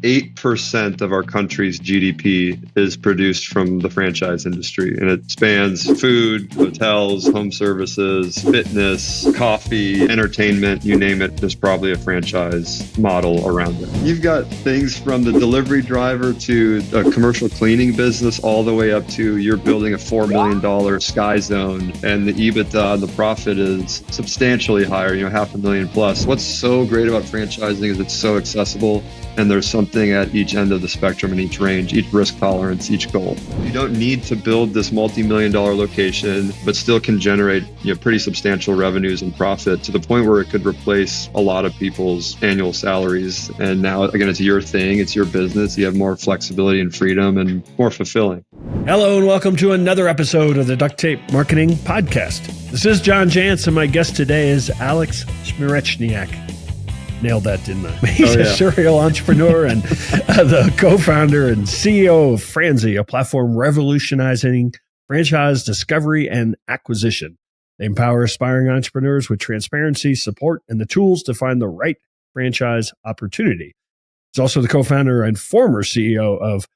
8% of our country's GDP is produced from the franchise industry, and it spans food, hotels, home services, fitness, coffee, entertainment, you name it. There's probably a franchise model around it. You've got things from the delivery driver to a commercial cleaning business all the way up to you're building a $4 million Sky Zone, and the EBITDA and the profit is substantially higher, $500,000 plus. What's so great about franchising is it's so accessible, and there's something at each end of the spectrum in each range, each risk tolerance, each goal. You don't need to build this multi-million-dollar location, but still can generate pretty substantial revenues and profit to the point where it could replace a lot of people's annual salaries. And now, again, it's your thing, it's your business. You have more flexibility and freedom and more fulfilling. Hello and welcome to another episode of the Duct Tape Marketing Podcast. This is John Jantsch, and my guest today is Alex Smereczniak. Nailed that, didn't I? He's a serial entrepreneur and the co-founder and CEO of Franzy, a platform revolutionizing franchise discovery and acquisition. They empower aspiring entrepreneurs with transparency, support, and the tools to find the right franchise opportunity. He's also the co-founder and former CEO of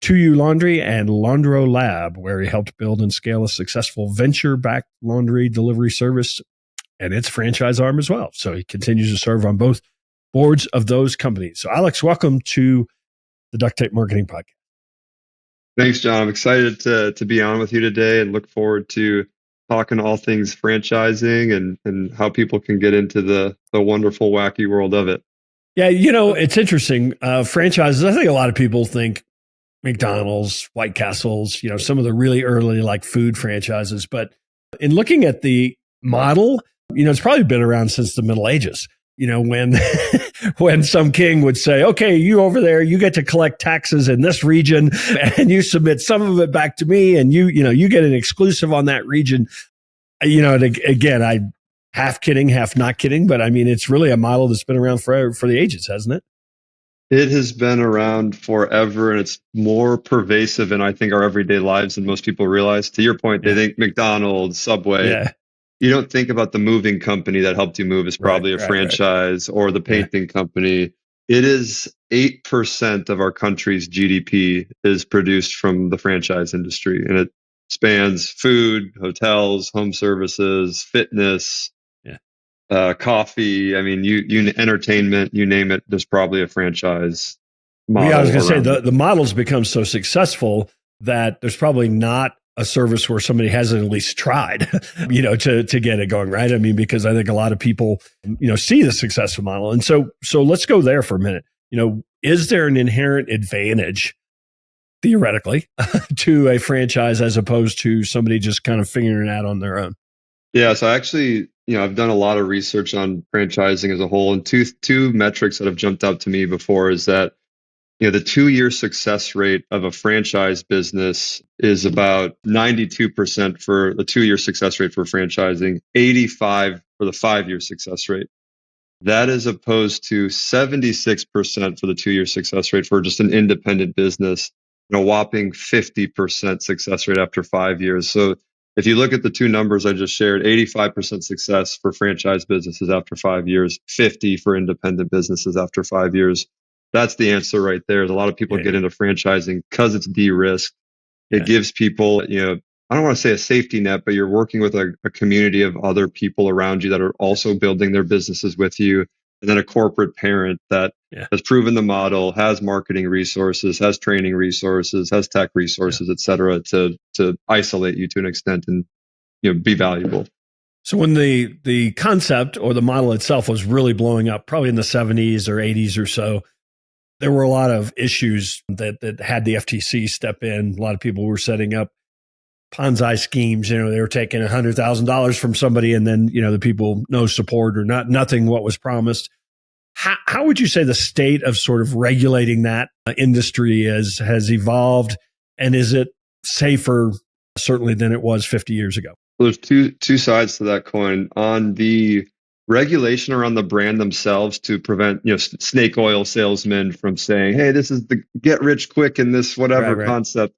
2U Laundry and Laundro Lab, where he helped build and scale a successful venture-backed laundry delivery service and its franchise arm as well. So he continues to serve on both boards of those companies. So Alex, welcome to the Duct Tape Marketing Podcast. Thanks, John. I'm excited to be on with you today and look forward to talking all things franchising and how people can get into the wonderful, wacky world of it. Yeah, it's interesting. Franchises, I think a lot of people think McDonald's, White Castles, some of the really early like food franchises. But in looking at the model, it's probably been around since the Middle Ages. When when some king would say, okay, you over there, you get to collect taxes in this region and you submit some of it back to me and you get an exclusive on that region. And again, I half kidding, half not kidding, but I mean, it's really a model that's been around for the ages, hasn't it? It has been around forever, and it's more pervasive in, I think, our everyday lives than most people realize. To your point, they think McDonald's, Subway. Yeah. You don't think about the moving company that helped you move is probably a franchise or the painting company. It is 8% of our country's GDP is produced from the franchise industry, and it spans food, hotels, home services, fitness, coffee. I mean, you entertainment, you name it. There's probably a franchise model. Yeah, I was going to say the model's become so successful that there's probably not a service where somebody hasn't at least tried, to get it going, right? I mean, because I think a lot of people, see the successful model. And so let's go there for a minute. Is there an inherent advantage, theoretically, to a franchise as opposed to somebody just kind of figuring it out on their own? Yeah, so actually, I've done a lot of research on franchising as a whole, and two metrics that have jumped out to me before is that the 2-year success rate of a franchise business is about 92% for the 2-year success rate for franchising, 85% for the 5-year success rate. That is opposed to 76% for the 2-year success rate for just an independent business, and a whopping 50% success rate after 5 years. So if you look at the two numbers I just shared, 85% success for franchise businesses after 5 years, 50% for independent businesses after 5 years. That's the answer right there. A lot of people get into franchising because it's de-risked. It gives people, I don't want to say a safety net, but you're working with a community of other people around you that are also building their businesses with you. And then a corporate parent that has proven the model, has marketing resources, has training resources, has tech resources, et cetera, to isolate you to an extent and be valuable. So when the concept or the model itself was really blowing up, probably in the 70s or 80s or so, there were a lot of issues that had the FTC step in. A lot of people were setting up Ponzi schemes. They were taking $100,000 from somebody, and then the people no support or nothing what was promised. How would you say the state of sort of regulating that industry has evolved, and is it safer certainly than it was 50 years ago? Well, there's two sides to that coin. On the regulation around the brand themselves to prevent, snake oil salesmen from saying, hey, this is the get rich quick in this whatever concept.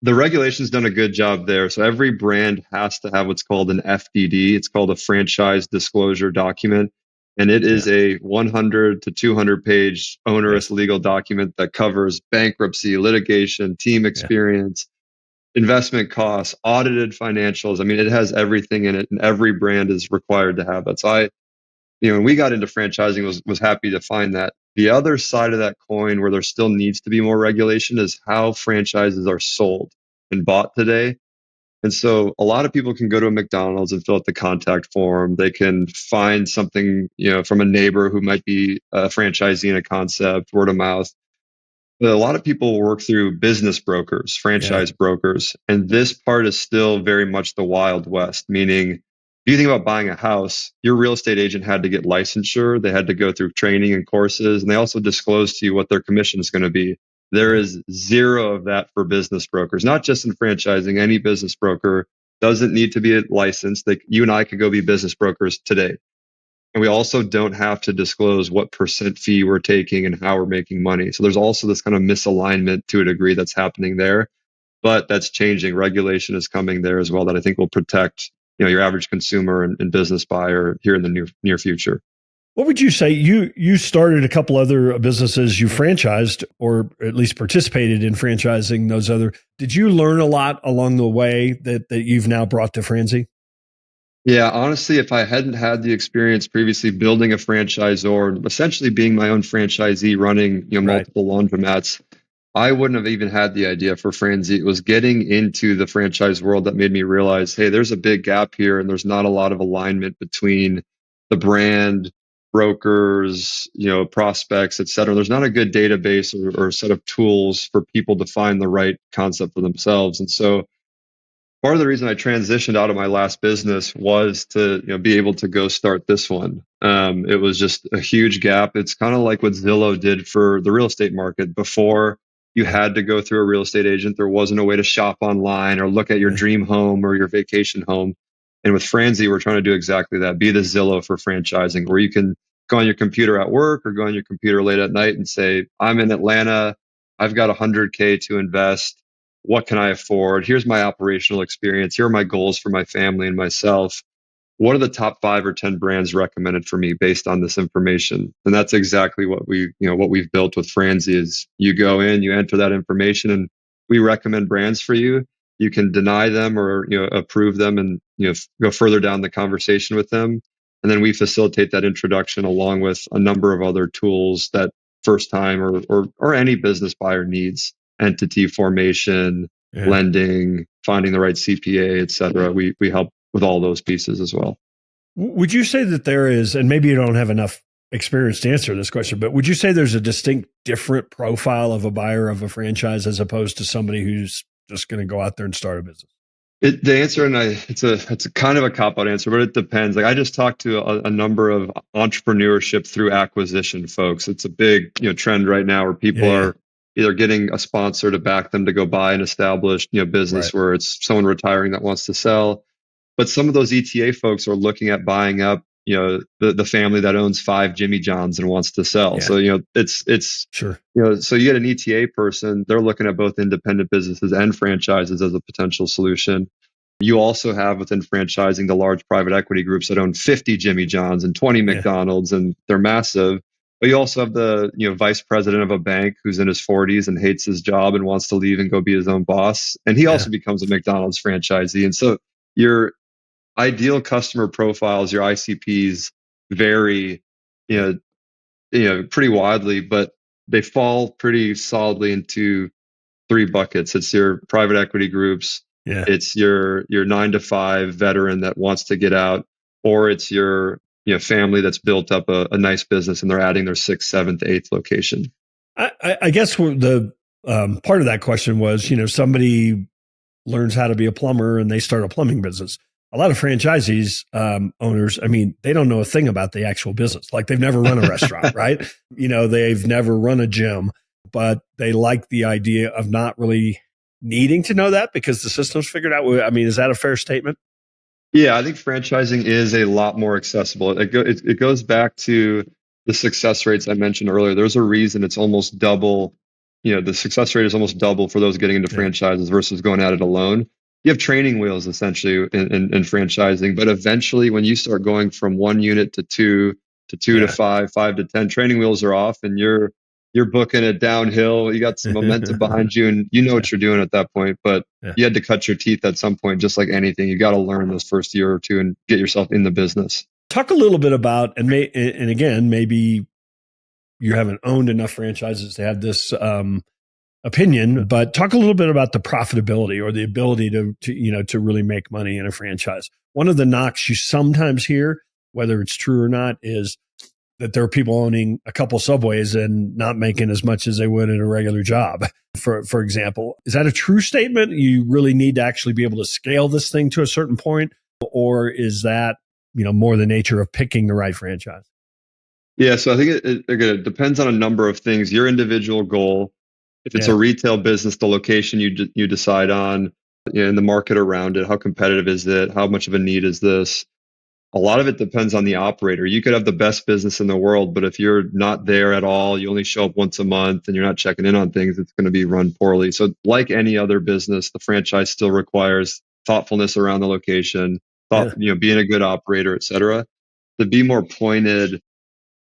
The regulation's done a good job there. So every brand has to have what's called an FDD. It's called a franchise disclosure document. And it is a 100 to 200 page onerous legal document that covers bankruptcy, litigation, team experience, investment costs, audited financials. I mean, it has everything in it, and every brand is required to have that. So when we got into franchising, was happy to find that. The other side of that coin, where there still needs to be more regulation, is how franchises are sold and bought today. And so a lot of people can go to a McDonald's and fill out the contact form. They can find something, from a neighbor who might be a franchisee in a concept, word of mouth. But a lot of people work through business brokers, franchise brokers. And this part is still very much the Wild West, meaning if you think about buying a house, your real estate agent had to get licensure. They had to go through training and courses, and they also disclose to you what their commission is going to be. There is zero of that for business brokers, not just in franchising. Any business broker doesn't need to be licensed. You and I could go be business brokers today. And we also don't have to disclose what percent fee we're taking and how we're making money. So there's also this kind of misalignment to a degree that's happening there, but that's changing. Regulation is coming there as well that I think will protect, your average consumer and business buyer here in the near future. What would you say? You started a couple other businesses, you franchised or at least participated in franchising those other. Did you learn a lot along the way that you've now brought to Franzy? Yeah, honestly, if I hadn't had the experience previously building a franchisor, essentially being my own franchisee, running multiple laundromats, I wouldn't have even had the idea for Franzy. It was getting into the franchise world that made me realize, hey, there's a big gap here, and there's not a lot of alignment between the brand, brokers, prospects, et cetera. There's not a good database or set of tools for people to find the right concept for themselves. And so part of the reason I transitioned out of my last business was to be able to go start this one. It was just a huge gap. It's kind of like what Zillow did for the real estate market. Before you had to go through a real estate agent, there wasn't a way to shop online or look at your dream home or your vacation home. And with Franzy, we're trying to do exactly that. Be the Zillow for franchising, where you can go on your computer at work or go on your computer late at night and say, I'm in Atlanta. I've got $100K to invest. What can I afford? Here's my operational experience. Here are my goals for my family and myself. What are the top 5 or 10 brands recommended for me based on this information? And that's exactly what we've built with Franzy is you go in, you enter that information, and we recommend brands for you. You can deny them or approve them and go further down the conversation with them. And then we facilitate that introduction along with a number of other tools that first time or any business buyer needs. Entity formation, lending, finding the right CPA, et cetera. We help with all those pieces as well. Would you say that there is, and maybe you don't have enough experience to answer this question, but would you say there's a distinct different profile of a buyer of a franchise as opposed to somebody who's just going to go out there and start a business? The answer, and it's a kind of a cop-out answer, but it depends. Like I just talked to a number of entrepreneurship through acquisition folks. It's a big trend right now where people are either getting a sponsor to back them to go buy an established business where it's someone retiring that wants to sell. But some of those ETA folks are looking at buying up the family that owns 5 Jimmy Johns and wants to sell. So it's sure. So you get an ETA person, they're looking at both independent businesses and franchises as a potential solution. You also have within franchising the large private equity groups that own 50 Jimmy Johns and 20 McDonald's, and they're massive. But you also have the vice president of a bank who's in his 40s and hates his job and wants to leave and go be his own boss. And he also becomes a McDonald's franchisee. And so your ideal customer profiles, your ICPs vary, pretty widely, but they fall pretty solidly into 3 buckets. It's your private equity groups. It's your 9-to-5 veteran that wants to get out, or it's your family that's built up a nice business and they're adding their 6th, 7th, 8th location. I guess the part of that question was, somebody learns how to be a plumber and they start a plumbing business. A lot of franchisees, owners, I mean, they don't know a thing about the actual business. Like they've never run a restaurant, right? They've never run a gym, but they like the idea of not really needing to know that because the system's figured out. I mean, is that a fair statement? Yeah, I think franchising is a lot more accessible. It goes back to the success rates I mentioned earlier. There's a reason it's almost double. The success rate is almost double for those getting into franchises versus going at it alone. You have training wheels essentially in franchising, but eventually when you start going from 1 unit to 2, to 2 to 5, 5 to 10. Training wheels are off, and you're booking it downhill. You got some momentum behind you, and you know what you're doing at that point. But you had to cut your teeth at some point, just like anything. You got to learn those first year or two and get yourself in the business. Talk a little bit about, and again, maybe you haven't owned enough franchises to have this opinion, but talk a little bit about the profitability or the ability to really make money in a franchise. One of the knocks you sometimes hear, whether it's true or not, is that there are people owning a couple Subways and not making as much as they would in a regular job, for example. Is that a true statement? You really need to actually be able to scale this thing to a certain point, or is that, more the nature of picking the right franchise? Yeah, so I think it depends on a number of things. Your individual goal, if it's a retail business, the location you decide on, and the market around it, how competitive is it? How much of a need is this? A lot of it depends on the operator. You could have the best business in the world, but if you're not there at all, you only show up once a month and you're not checking in on things, it's going to be run poorly. So like any other business, the franchise still requires thoughtfulness around the location, being a good operator, et cetera. To be more pointed,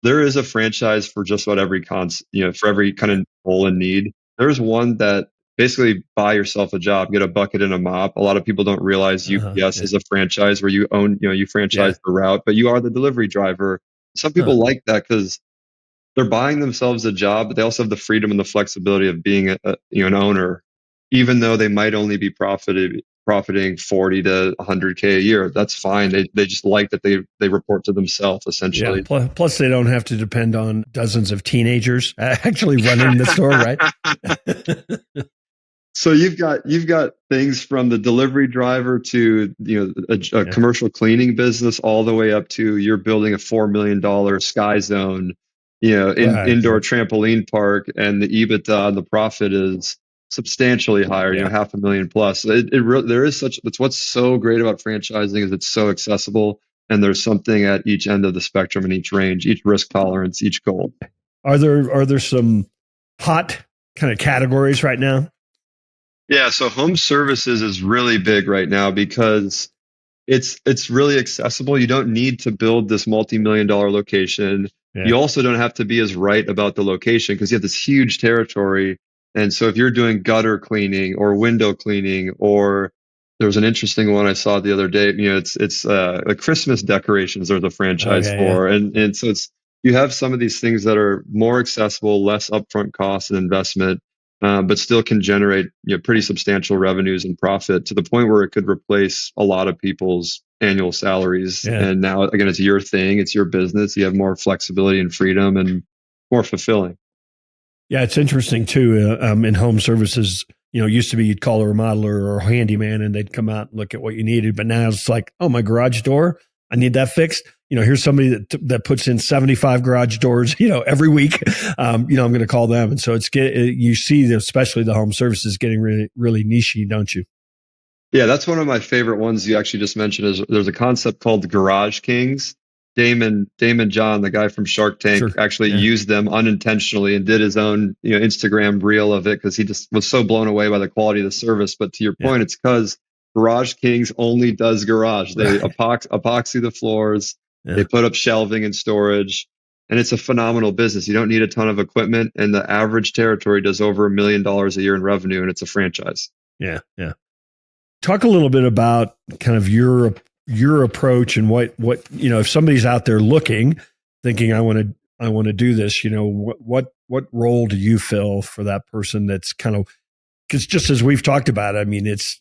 there is a franchise for just about every for every kind of goal and need. There's one that basically buy yourself a job, get a bucket and a mop. A lot of people don't realize UPS is a franchise where you own, you franchise the route, but you are the delivery driver. Some people like that because they're buying themselves a job, but they also have the freedom and the flexibility of being an owner, even though they might only be profiting 40 to 100K a year. That's fine. They just like that they report to themselves essentially. Yeah. Plus they don't have to depend on dozens of teenagers actually running the store, right? So you've got things from the delivery driver to a commercial cleaning business, all the way up to you're building a $4 million Sky Zone, indoor trampoline park, and the EBITDA and the profit is substantially higher, $500,000 plus. There is that's what's so great about franchising, is it's so accessible, and there's something at each end of the spectrum, in each range, each risk tolerance, each goal. Are there some hot kind of categories right now? Yeah, so home services is really big right now because it's really accessible. You don't need to build this multi-million-dollar location. Yeah. You also don't have to be as right about the location because you have this huge territory. And so if you're doing gutter cleaning or window cleaning, or there was an interesting one I saw the other day, it's like Christmas decorations there's a franchise for. Yeah. And so you have some of these things that are more accessible, less upfront costs and investment, but still can generate pretty substantial revenues and profit to the point where it could replace a lot of people's annual salaries. Yeah. And now, again, it's your thing, it's your business. You have more flexibility and freedom and more fulfilling. Yeah, it's interesting too. In home services, used to be you'd call a remodeler or a handyman and they'd come out and look at what you needed. But now it's like, oh, my garage door, I need that fixed. Here's somebody that puts in 75 garage doors, every week. I'm going to call them. And so you see, especially the home services getting really, really niche-y, don't you? Yeah, that's one of my favorite ones you actually just mentioned. Is there's a concept called Garage Kings. Damon John, the guy from Shark Tank, actually used them unintentionally and did his own Instagram reel of it because he just was so blown away by the quality of the service. But to your point, it's because Garage Kings only does garage. They epoxy the floors. Yeah. They put up shelving and storage, and it's a phenomenal business. You don't need a ton of equipment, and the average territory does over $1 million a year in revenue, and it's a franchise. Yeah, yeah. Talk a little bit about kind of your approach and what if somebody's out there looking, thinking I want to do this. What role do you fill for that person? That's kind of, because just as we've talked about, I mean, it's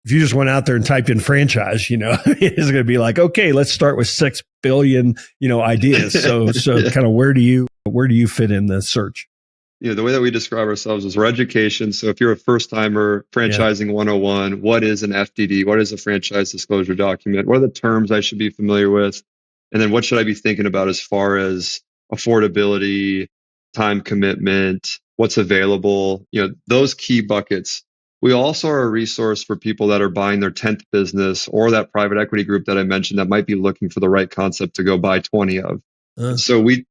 if you just went out there and typed in franchise, it's going to be like, okay, let's start with 6 billion, ideas. So kind of where do you fit in the search? The way that we describe ourselves is we're education. So if you're a first timer, franchising 101, what is an FDD? What is a franchise disclosure document? What are the terms I should be familiar with? And then what should I be thinking about as far as affordability, time commitment, what's available, those key buckets. We also are a resource for people that are buying their 10th business, or that private equity group that I mentioned that might be looking for the right concept to go buy 20 of. So we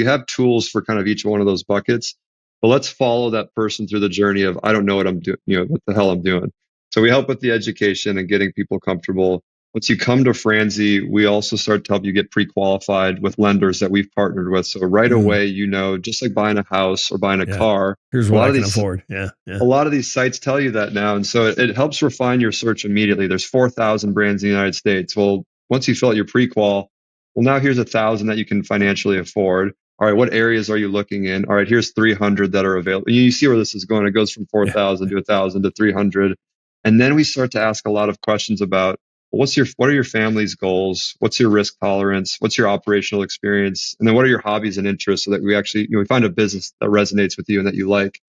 have tools for kind of each one of those buckets, but let's follow that person through the journey of, I don't know what I'm doing, what the hell I'm doing. So we help with the education and getting people comfortable. Once you come to Franzy, we also start to help you get pre-qualified with lenders that we've partnered with. So right away, just like buying a house or buying a car, here's a what lot I of can these afford. a lot of these sites tell you that now. And so it helps refine your search immediately. There's 4,000 brands in the United States. Well, once you fill out your pre-qual, well, now here's 1,000 that you can financially afford. All right, what areas are you looking in? All right, here's 300 that are available. You see where this is going. It goes from 4,000 to 1,000 to 300. And then we start to ask a lot of questions about, well, what are your family's goals? What's your risk tolerance? What's your operational experience? And then what are your hobbies and interests, so that we actually, we find a business that resonates with you and that you like.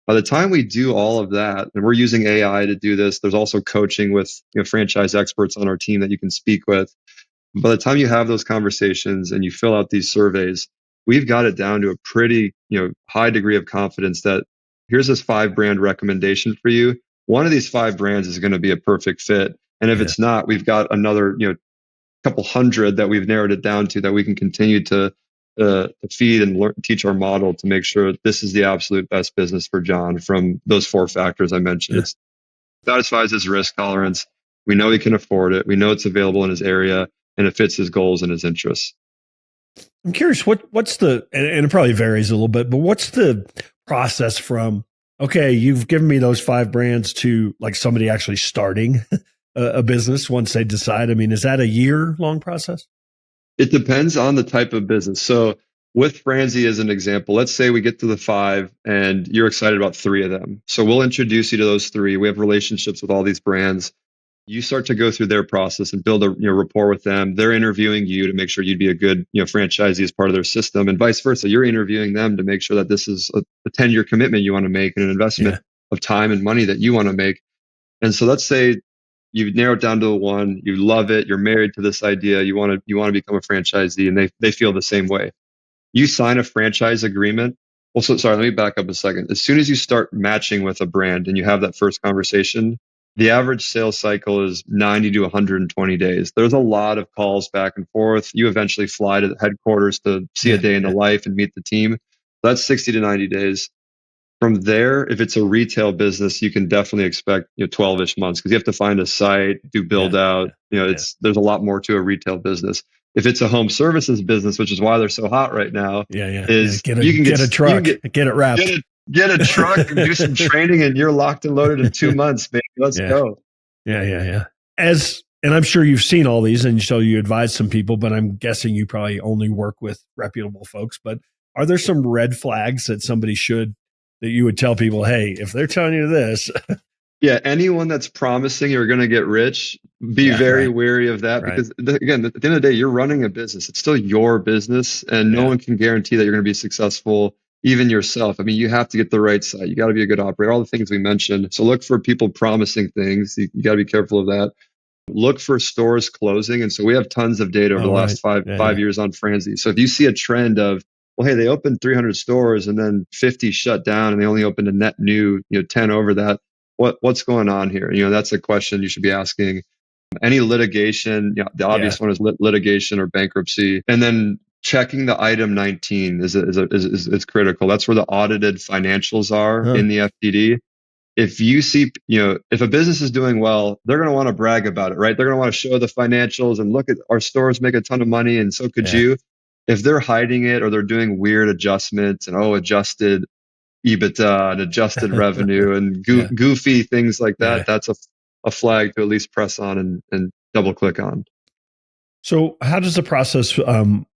By the time we do all of that, and we're using AI to do this, there's also coaching with franchise experts on our team that you can speak with. By the time you have those conversations and you fill out these surveys, we've got it down to a pretty high degree of confidence that here's this 5 brand recommendation for you. One of these 5 brands is going to be a perfect fit, and if it's not, we've got another couple hundred that we've narrowed it down to, that we can continue to feed and teach our model to make sure this is the absolute best business for John from those 4 factors I mentioned. It satisfies his risk tolerance. We know he can afford it. We know it's available in his area, and it fits his goals and his interests. I'm curious, what's the, and it probably varies a little bit, but what's the process from, okay, you've given me those 5 brands, to like somebody actually starting a business once they decide? I mean, is that a year-long process? It depends on the type of business. So with Franzy as an example, let's say we get to the 5 and you're excited about 3 of them. So we'll introduce you to those 3. We have relationships with all these brands. You start to go through their process and build a rapport with them. They're interviewing you to make sure you'd be a good franchisee as part of their system, and vice versa. You're interviewing them to make sure that this is a 10-year commitment you want to make and an investment of time and money that you want to make. And so let's say you narrow it down to 1, you love it, you're married to this idea, you want to become a franchisee, and they feel the same way. You sign a franchise agreement. Well, so sorry, let me back up a second. As soon as you start matching with a brand and you have that first conversation, the average sales cycle is 90 to 120 days. There's a lot of calls back and forth. You eventually fly to the headquarters to see a day in the life and meet the team. That's 60 to 90 days. From there, if it's a retail business, you can definitely expect 12-ish months, because you have to find a site, do build out. There's a lot more to a retail business. If it's a home services business, which is why they're so hot right now, is get a truck, get it wrapped, get a truck and do some training, and you're locked and loaded in 2 months, baby. Let's go. Yeah. And I'm sure you've seen all these, and so you advise some people, but I'm guessing you probably only work with reputable folks. But are there some red flags that that you would tell people, hey, if they're telling you this? Yeah, anyone that's promising you're going to get rich, be very wary of that, because again, at the end of the day, you're running a business. It's still your business, and no one can guarantee that you're going to be successful, even yourself. I mean, you have to get the right site. You got to be a good operator, all the things we mentioned. So look for people promising things. You got to be careful of that. Look for stores closing. And so we have tons of data over the last five years on Franzy. So if you see a trend of, well, hey, they opened 300 stores and then 50 shut down, and they only opened a net new 10 over that, what's going on here? That's a question you should be asking. Any litigation, the obvious one is litigation or bankruptcy. And then checking the item 19 is critical. That's where the audited financials are in the FDD. If you see, if a business is doing well, they're going to want to brag about it, right? They're going to want to show the financials and look at our stores make a ton of money, and so could you. If they're hiding it, or they're doing weird adjustments and adjusted EBITDA and adjusted revenue and goofy things like that, that's a flag to at least press on and double click on. So how does the process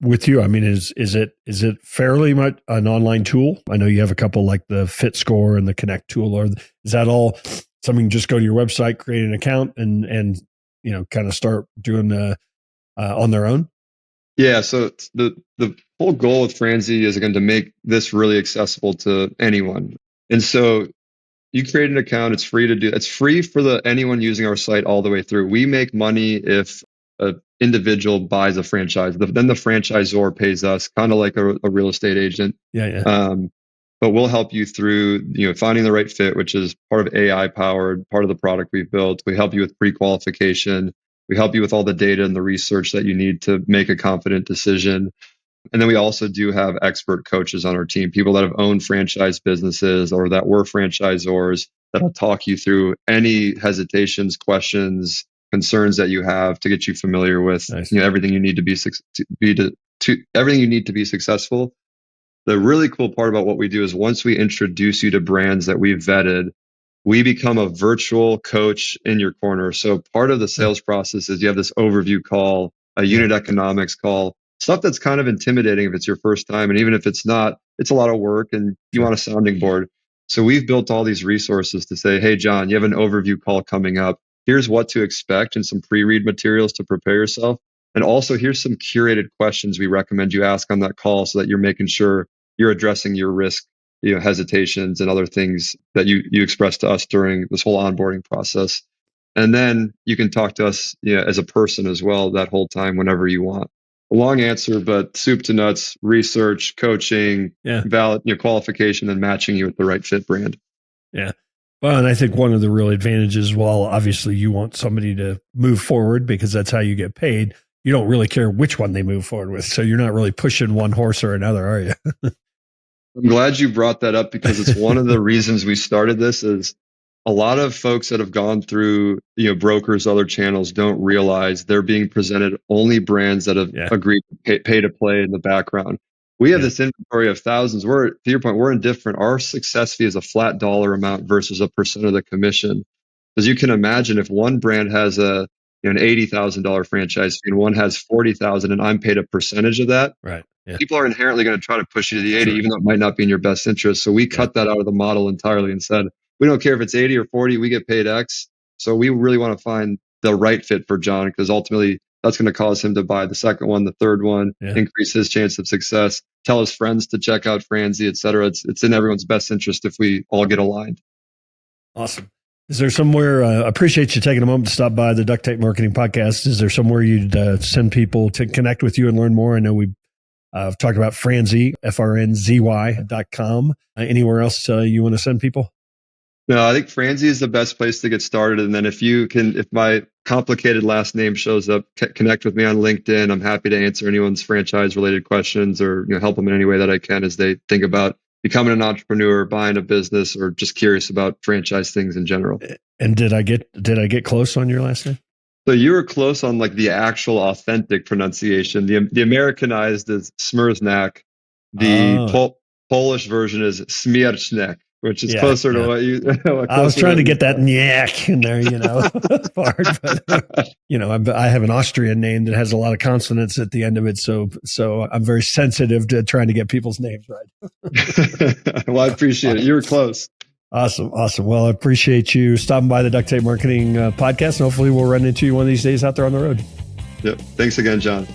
with you? I mean, is it fairly much an online tool? I know you have a couple like the Fit Score and the Connect tool, or is that all something just go to your website, create an account, and kind of start doing on their own? Yeah. So the whole goal with Franzy is going to make this really accessible to anyone. And so you create an account. It's free to do. It's free for anyone using our site all the way through. We make money if an individual buys a franchise. Then the franchisor pays us, kind of like a real estate agent. But we'll help you through finding the right fit, which is part of AI powered, part of the product we've built. We help you with pre-qualification. We help you with all the data and the research that you need to make a confident decision. And then we also do have expert coaches on our team, people that have owned franchise businesses or that were franchisors, that'll talk you through any hesitations, questions, concerns that you have to get you familiar with Nice. everything you need to be everything you need to be successful. The really cool part about what we do is once we introduce you to brands that we've vetted, we become a virtual coach in your corner. So part of the sales process is you have this overview call, a unit economics call, stuff that's kind of intimidating if it's your first time. And even if it's not, it's a lot of work and you want a sounding board. So we've built all these resources to say, hey, John, you have an overview call coming up. Here's what to expect and some pre-read materials to prepare yourself. And also here's some curated questions we recommend you ask on that call so that you're making sure you're addressing your risk, hesitations and other things that you expressed to us during this whole onboarding process. And then you can talk to us as a person as well that whole time whenever you want. A long answer, but soup to nuts, research, coaching, valid qualification, and matching you with the right fit brand. Yeah. Well, and I think one of the real advantages, while obviously you want somebody to move forward because that's how you get paid, you don't really care which one they move forward with. So you're not really pushing one horse or another, are you? I'm glad you brought that up because it's one of the reasons we started this. Is a lot of folks that have gone through, brokers, other channels don't realize they're being presented only brands that have agreed to pay to play in the background. We have this inventory of thousands. To your point, we're indifferent. Our success fee is a flat dollar amount versus a percent of the commission. As you can imagine, if one brand has an $80,000 franchise fee and one has $40,000 and I'm paid a percentage of that, right? Yeah. People are inherently going to try to push you to the 80, even though it might not be in your best interest. So we cut that out of the model entirely and said, we don't care if it's 80 or 40, we get paid X. So we really want to find the right fit for John because ultimately that's going to cause him to buy the second one, the third one, increase his chance of success, tell his friends to check out Franzy, et cetera. It's in everyone's best interest if we all get aligned. Awesome. Is there somewhere, appreciate you taking a moment to stop by the Duct Tape Marketing Podcast. Is there somewhere you'd send people to connect with you and learn more? I know we talked about Franzy, FRNZY.com. Anywhere else you want to send people? No, I think Franzy is the best place to get started. And then if my complicated last name shows up, connect with me on LinkedIn. I'm happy to answer anyone's franchise related questions or help them in any way that I can as they think about becoming an entrepreneur, buying a business, or just curious about franchise things in general. And did I get close on your last name? So you were close on like the actual authentic pronunciation. The Americanized is Smereczniak. The Polish version is Smereczniak, which is closer to what you. I was trying to get that nyak in there, part. But, I have an Austrian name that has a lot of consonants at the end of it, so I'm very sensitive to trying to get people's names right. Well, I appreciate it. You were close. Awesome. Well, I appreciate you stopping by the Duct Tape Marketing Podcast, and hopefully we'll run into you one of these days out there on the road. Yep. Thanks again, John.